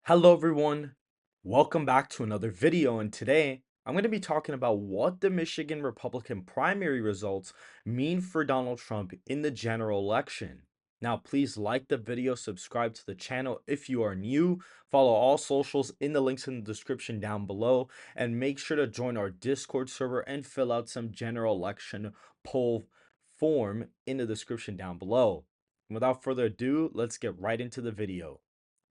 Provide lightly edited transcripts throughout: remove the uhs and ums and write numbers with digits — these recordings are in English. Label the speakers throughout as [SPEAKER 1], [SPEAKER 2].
[SPEAKER 1] Hello everyone, welcome back to another video, and today I'm going to be talking about what the Michigan Republican primary results mean for Donald Trump in the general election. Now please like the video, subscribe to the channel if you are new, follow all socials in the links in the description down below, and make sure to join our Discord server and fill out some general election poll form in the description down below. Without further ado, let's get right into the video.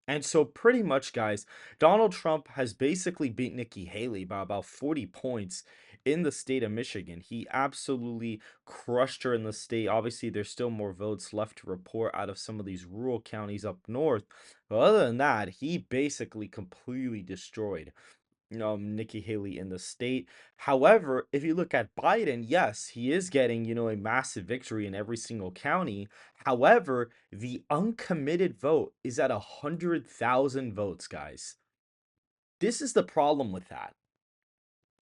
[SPEAKER 1] And so, pretty much, guys, Donald Trump has basically beat Nikki Haley by about 40 points in the state of Michigan. He absolutely crushed her in the state. Obviously, there's still more votes left to report out of some of these rural counties up north. But other than that, he basically completely destroyed Nikki Haley in the state. However, if you look at Biden, yes, he is getting, a massive victory in every single county. However, the uncommitted vote is at 100,000 votes, guys. This is the problem with that.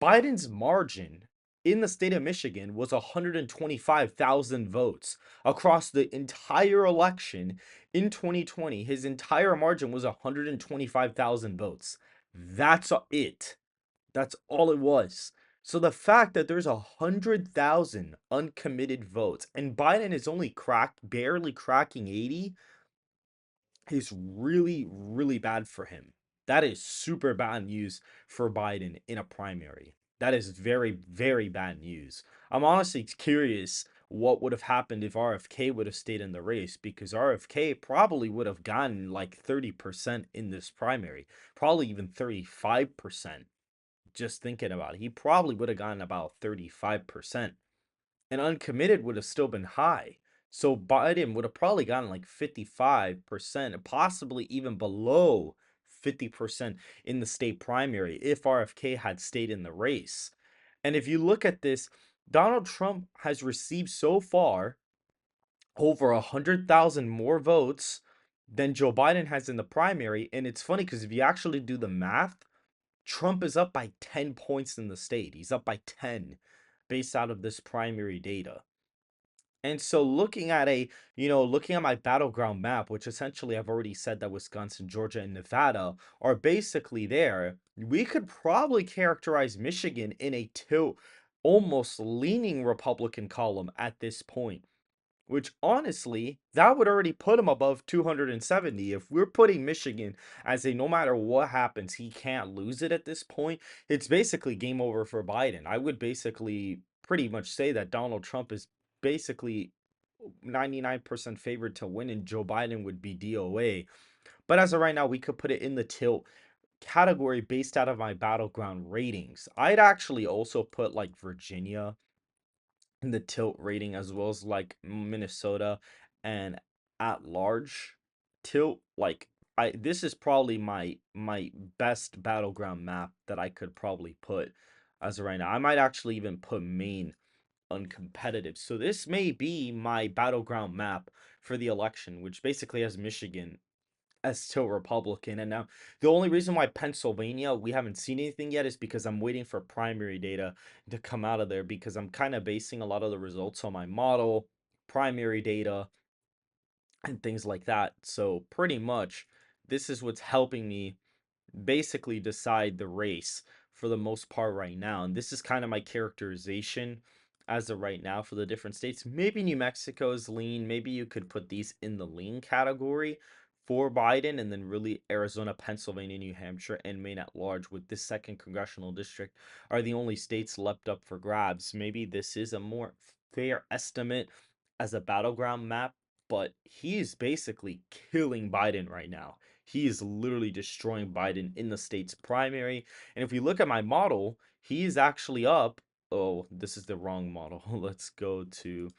[SPEAKER 1] Biden's margin in the state of Michigan was 125,000 votes across the entire election in 2020. His entire margin was 125,000 votes. That's it. That's all it was. So the fact that there's 100,000 uncommitted votes and Biden is only barely cracking 80 is really, really bad for him. That is super bad news for Biden in a primary. That is very, very bad news. I'm honestly curious what would have happened if RFK would have stayed in the race, because RFK probably would have gotten like 30% in this primary, probably even 35%. Just thinking about it, he probably would have gotten about 35%, and uncommitted would have still been high. So Biden would have probably gotten like 55%, possibly even below 50% in the state primary if RFK had stayed in the race. And if you look at this, Donald Trump has received so far over 100,000 more votes than Joe Biden has in the primary. And it's funny because if you actually do the math, Trump is up by 10 points in the state. He's up by 10 based out of this primary data. And so looking at my battleground map, which essentially I've already said that Wisconsin, Georgia, and Nevada are basically there, we could probably characterize Michigan in a tilt, almost leaning Republican column at this point. Which honestly, that would already put him above 270. If we're putting Michigan as a no matter what happens, he can't lose it at this point, it's basically game over for Biden. I would basically pretty much say that Donald Trump is basically 99% favored to win, and Joe Biden would be DOA. But as of right now, we could put it in the tilt category based out of my battleground ratings. I'd actually also put like Virginia in the tilt rating, as well as like Minnesota and at large tilt. Like, I this is probably my best battleground map that I could probably put as of right now. I might actually even put Maine uncompetitive. So this may be my battleground map for the election, which basically has Michigan as still Republican. And now the only reason why Pennsylvania we haven't seen anything yet is because I'm waiting for primary data to come out of there, because I'm kind of basing a lot of the results on my model, primary data, and things like that. So pretty much this is what's helping me basically decide the race for the most part right now. And this is kind of my characterization as of right now for the different states. Maybe New Mexico is lean. Maybe you could put these in the lean category for Biden, and then really Arizona, Pennsylvania, New Hampshire, and Maine at large, with this second congressional district, are the only states left up for grabs. Maybe this is a more fair estimate as a battleground map, but he's basically killing Biden right now. He is literally destroying Biden in the state's primary. And if we look at my model, he is actually up. Oh, this is the wrong model. Let's go to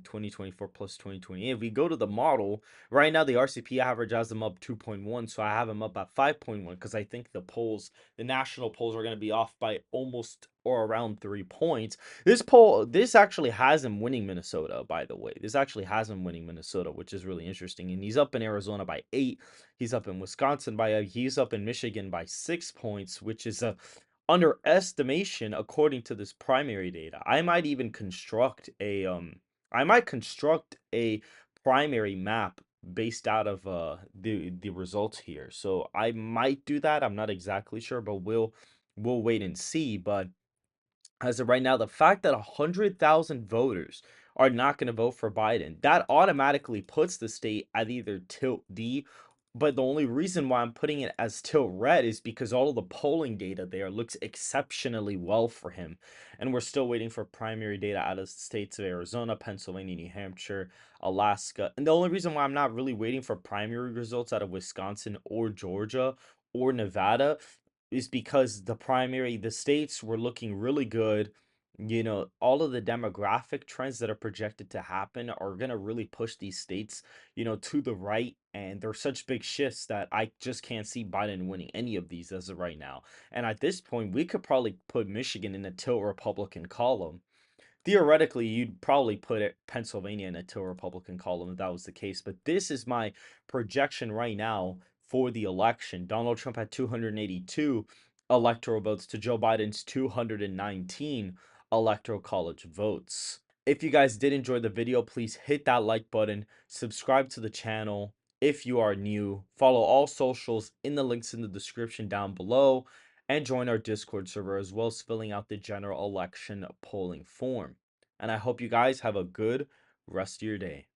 [SPEAKER 1] 2024 plus 2028. If we go to the model, right now the RCP average has him up 2.1. So I have him up at 5.1 because I think the national polls are going to be off by almost or around 3 points. This actually has him winning Minnesota, by the way. This actually has him winning Minnesota, which is really interesting. And he's up in Arizona by 8. He's up in Wisconsin he's up in Michigan by 6 points, which is a underestimation according to this primary data. I might construct a primary map based out of the results here. So I might do that. I'm not exactly sure, but we'll wait and see. But as of right now, the fact that 100,000 voters are not going to vote for Biden, that automatically puts the state at either tilt D. But the only reason why I'm putting it as tilt red is because all of the polling data there looks exceptionally well for him. And we're still waiting for primary data out of the states of Arizona, Pennsylvania, New Hampshire, Alaska. And the only reason why I'm not really waiting for primary results out of Wisconsin or Georgia or Nevada is because the states were looking really good. All of the demographic trends that are projected to happen are going to really push these states, to the right. And there's such big shifts that I just can't see Biden winning any of these as of right now. And at this point, we could probably put Michigan in the tilt Republican column. Theoretically, you'd probably put Pennsylvania in a tilt Republican column if that was the case. But this is my projection right now for the election. Donald Trump had 282 electoral votes to Joe Biden's 219 electoral college votes. If you guys did enjoy the video, please hit that like button, subscribe to the channel if you are new, follow all socials in the links in the description down below, and join our Discord server as well as filling out the general election polling form. And I hope you guys have a good rest of your day.